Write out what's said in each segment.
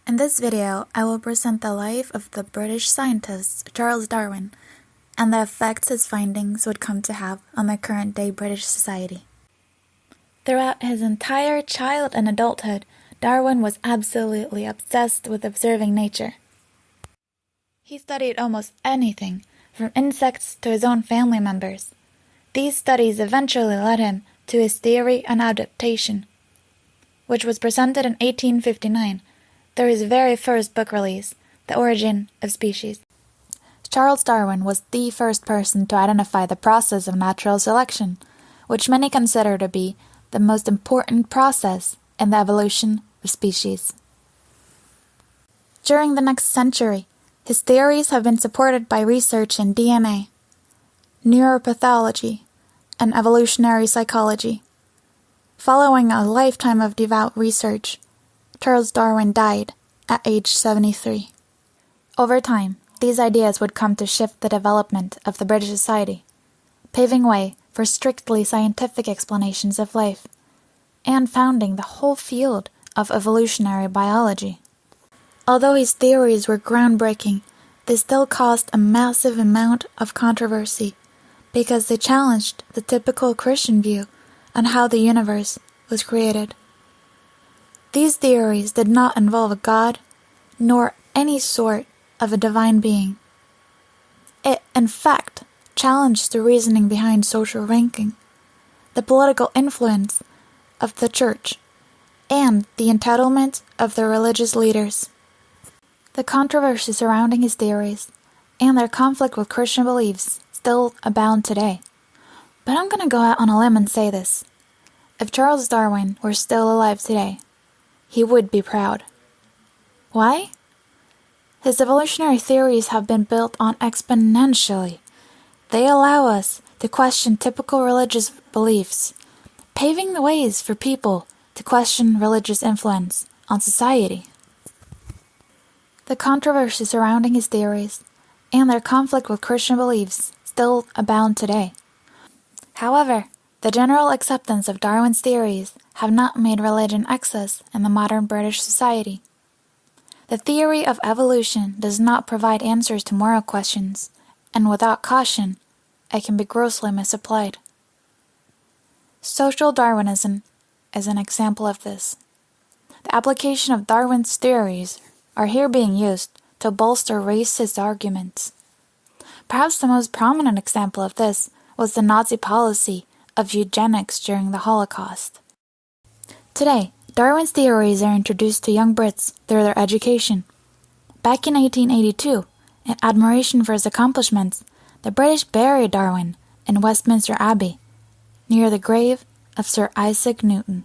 In this video, I will present the life of the British scientist Charles Darwin and the effects his findings would come to have on the current-day British society. Throughout his entire child and adulthood, Darwin was absolutely obsessed with observing nature. He studied almost anything, from insects to his own family members. These studies eventually led him to his theory on adaptation, which was presented in 1859 through his very first book release, The Origin of Species. Charles Darwin was the first person to identify the process of natural selection, which many consider to be the most important process in the evolution of species. During the next century, his theories have been supported by research in DNA, neuropathology, and evolutionary psychology. Following a lifetime of devout research, Charles Darwin died at age 73. Over time, these ideas would come to shift the development of the British society, paving way for strictly scientific explanations of life, and founding the whole field of evolutionary biology. Although his theories were groundbreaking, they still caused a massive amount of controversy because they challenged the typical Christian view on how the universe was created. These theories did not involve a God, nor any sort of a divine being. It, in fact, challenged the reasoning behind social ranking, the political influence of the church, and the entitlement of the religious leaders. The controversy surrounding his theories and their conflict with Christian beliefs still abound today. But I'm going to go out on a limb and say this. If Charles Darwin were still alive today, he would be proud. Why? His evolutionary theories have been built on exponentially. They allow us to question typical religious beliefs, paving the ways for people to question religious influence on society. The controversy surrounding his theories and their conflict with Christian beliefs still abound today. However, the general acceptance of Darwin's theories have not made religion excess in the modern British society. The theory of evolution does not provide answers to moral questions, and without caution, it can be grossly misapplied. Social Darwinism is an example of this. The application of Darwin's theories are here being used to bolster racist arguments. Perhaps the most prominent example of this was the Nazi policy of eugenics during the Holocaust. Today, Darwin's theories are introduced to young Brits through their education. Back in 1882, in admiration for his accomplishments, the British buried Darwin in Westminster Abbey, near the grave of Sir Isaac Newton.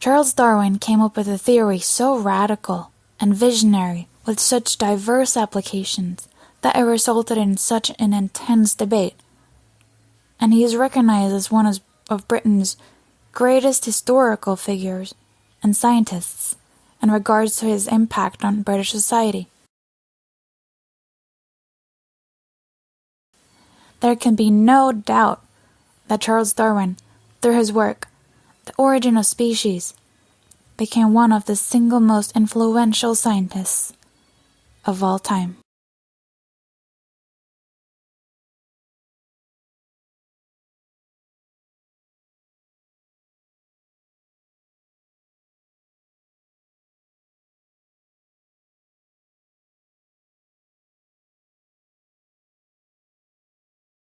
Charles Darwin came up with a theory so radical and visionary with such diverse applications that it resulted in such an intense debate, and he is recognized as one of Britain's greatest historical figures and scientists in regards to his impact on British society. There can be no doubt that Charles Darwin, through his work, The Origin of Species, became one of the single most influential scientists of all time.